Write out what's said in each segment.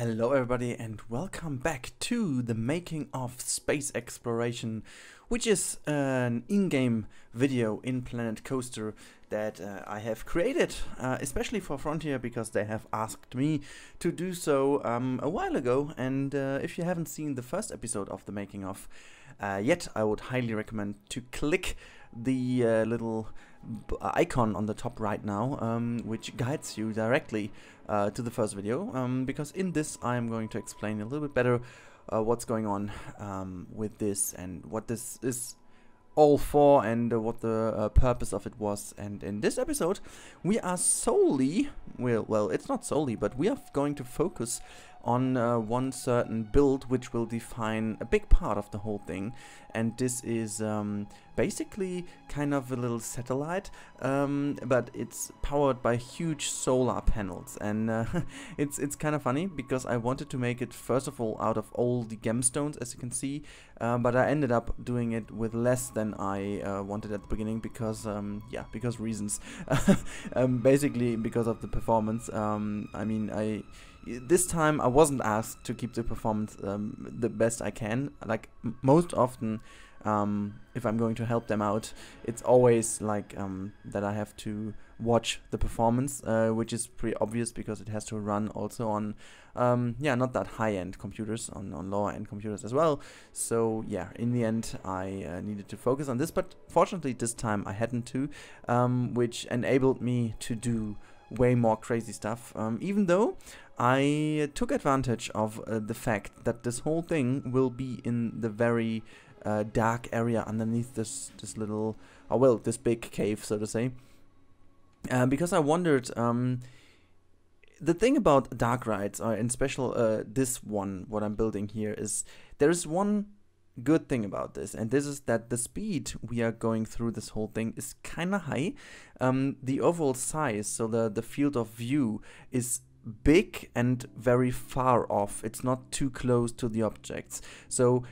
Hello everybody and welcome back to the making of space exploration, which is an in-game video in Planet Coaster that I have created especially for Frontier because they have asked me to do so a while ago. And if you haven't seen the first episode of the making of yet, I would highly recommend to click the little icon on the top right now, which guides you directly to the first video, because in this I'm going to explain a little bit better what's going on with this and what this is all for and what the purpose of it was. And in this episode we are solely, well it's not solely, but we are going to focus on one certain build which will define a big part of the whole thing. And this is basically kind of a little satellite, but it's powered by huge solar panels. And it's kind of funny because I wanted to make it first of all out of all the gemstones, as you can see, but I ended up doing it with less than I wanted at the beginning because yeah, because reasons. Basically because of the performance. I mean, this time I wasn't asked to keep the performance the best I can. Like most often, if I'm going to help them out, it's always like that I have to watch the performance, which is pretty obvious because it has to run also on yeah, not that high-end computers, on lower-end computers as well. So yeah, in the end I needed to focus on this, but fortunately this time I hadn't to, which enabled me to do way more crazy stuff, even though I took advantage of the fact that this whole thing will be in the very dark area underneath this little, or well, this big cave, so to say, because I wondered, the thing about dark rides, or in special this one, what I'm building here, is there is one good thing about this, and this is that the speed we are going through this whole thing is kind of high. The overall size, so the field of view, is big and very far off. It's not too close to the objects, so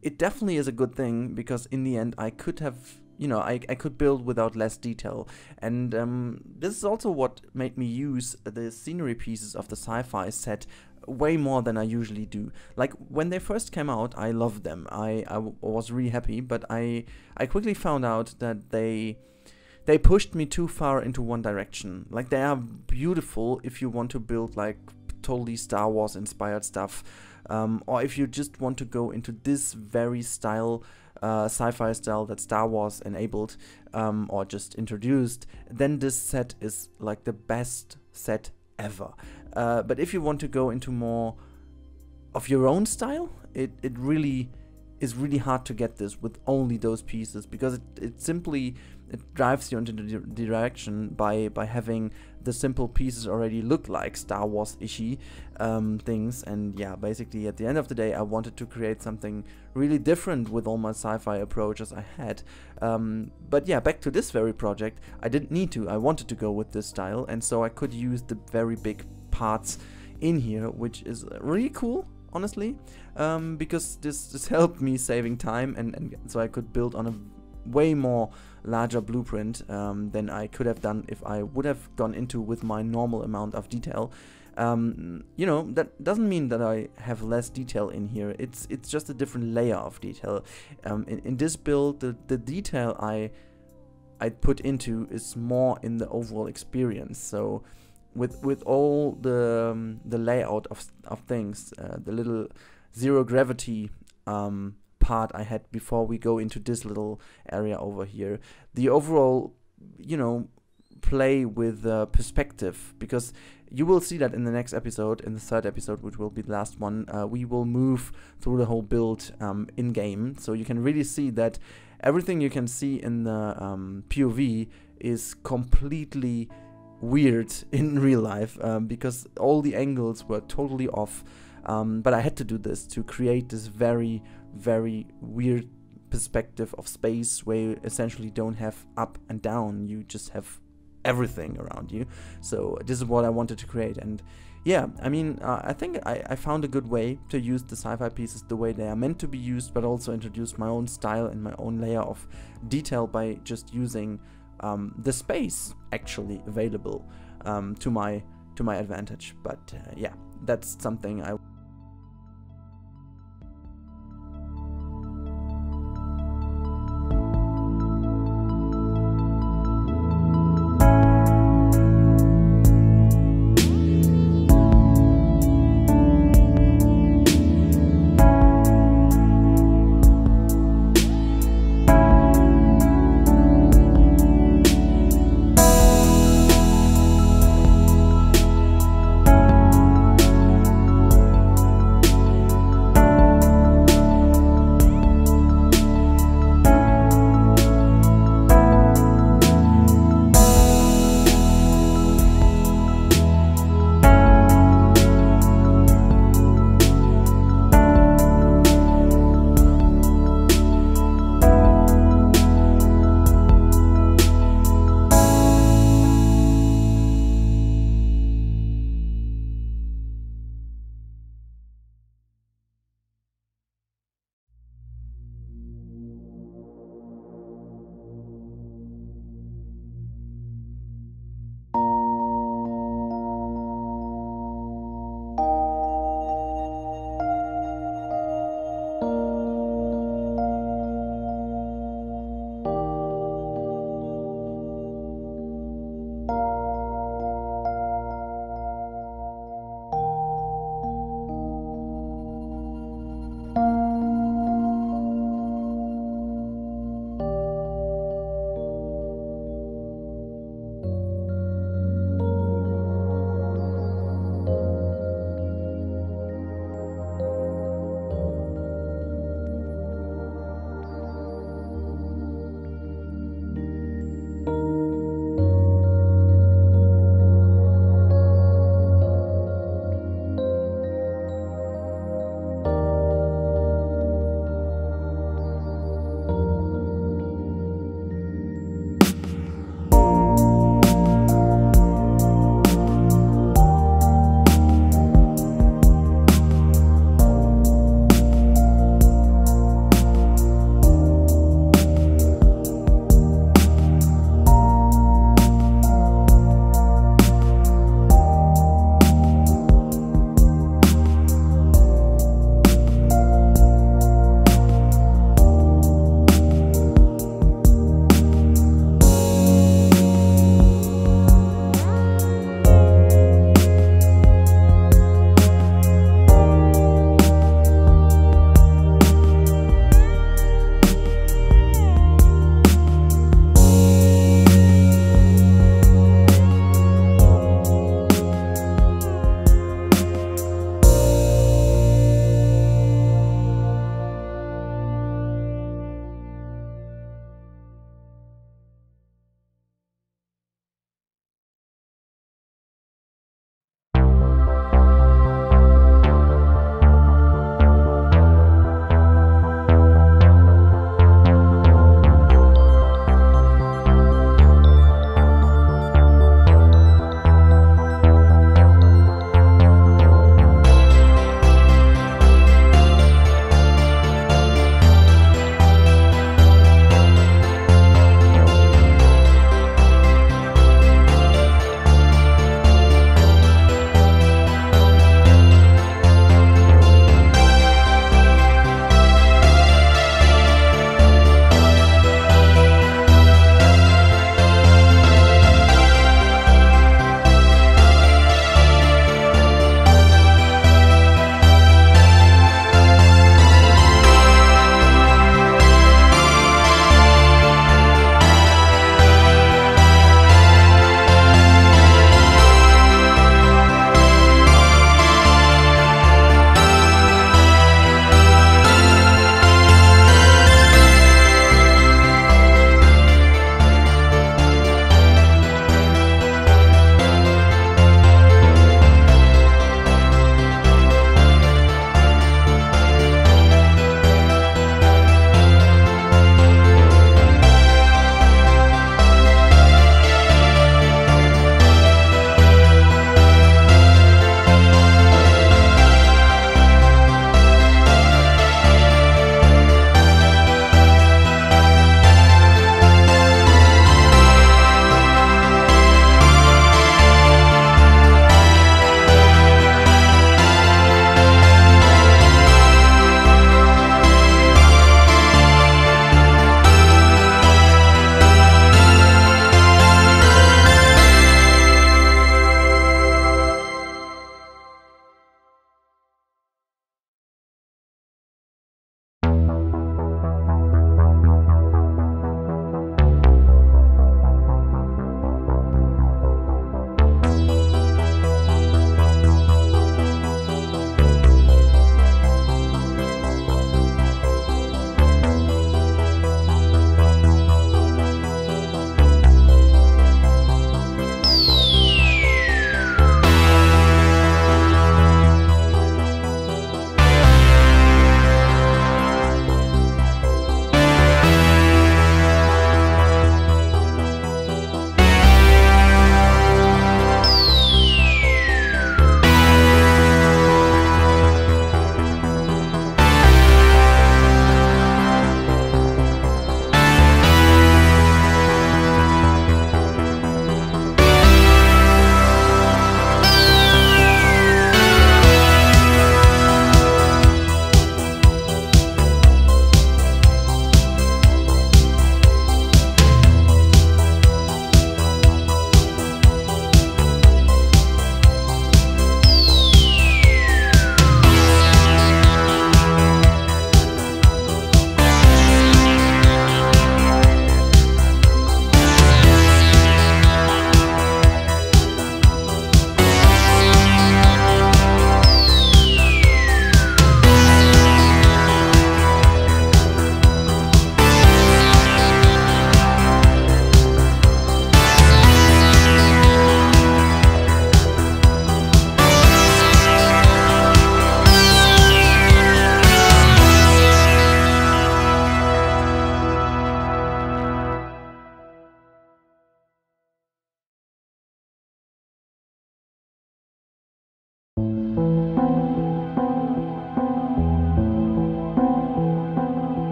it definitely is a good thing, because in the end I could have, you know, I could build without less detail. And this is also what made me use the scenery pieces of the sci-fi set way more than I usually do. Like when they first came out, I loved them. I was really happy, but I quickly found out that they pushed me too far into one direction. Like, they are beautiful if you want to build like totally Star Wars inspired stuff, or if you just want to go into this very style, sci-fi style that Star Wars enabled, or just introduced, then this set is like the best set ever. But if you want to go into more of your own style, it really is really hard to get this with only those pieces, because it simply drives you into the direction by having the simple pieces already look like Star Wars-ishy things. And yeah, basically at the end of the day I wanted to create something really different with all my sci-fi approaches I had. But yeah, back to this very project, I didn't need to. I wanted to go with this style, and so I could use the very big parts in here, which is really cool, honestly, because this helped me saving time, and so I could build on a way more larger blueprint than I could have done if I would have gone into with my normal amount of detail. You know, that doesn't mean that I have less detail in here. It's just a different layer of detail. In this build, the detail I put into is more in the overall experience. So with all the layout of things, the little zero gravity part I had before we go into this little area over here, the overall, you know, play with perspective, because you will see that in the next episode, in the third episode, which will be the last one, we will move through the whole build in game, so you can really see that everything you can see in the POV is completely weird in real life, because all the angles were totally off. But I had to do this to create this very, very weird perspective of space where you essentially don't have up and down, you just have everything around you. So this is what I wanted to create. And yeah, I mean, I think I found a good way to use the sci-fi pieces the way they are meant to be used, but also introduce my own style and my own layer of detail by just using the space actually available to my to my advantage. But yeah, that's something I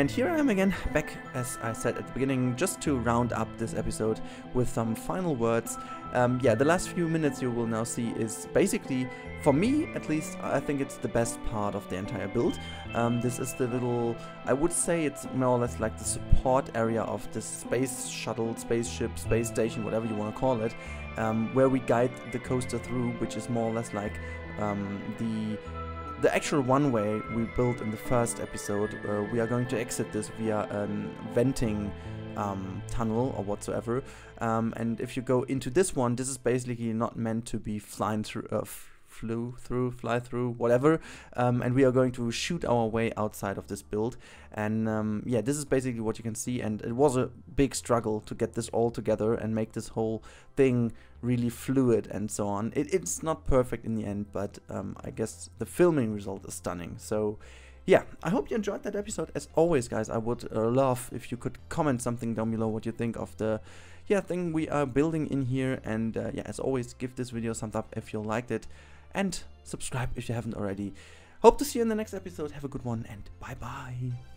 And here I am again, back as I said at the beginning, just to round up this episode with some final words. Yeah, the last few minutes you will now see is basically, for me at least, I think it's the best part of the entire build. This is the little, I would say it's more or less like the support area of the space shuttle, spaceship, space station, whatever you want to call it, where we guide the coaster through, which is more or less like the actual one-way we built in the first episode. We are going to exit this via a venting tunnel or whatsoever, and if you go into this one, this is basically not meant to be fly through, whatever, and we are going to shoot our way outside of this build. And yeah, this is basically what you can see, and it was a big struggle to get this all together and make this whole thing really fluid and so on. It's not perfect in the end, but I guess the filming result is stunning. So yeah, I hope you enjoyed that episode. As always, guys, I would love if you could comment something down below what you think of the thing we are building in here. And yeah, as always, give this video a thumbs up if you liked it, and subscribe if you haven't already. Hope to see you in the next episode. Have a good one, and bye bye.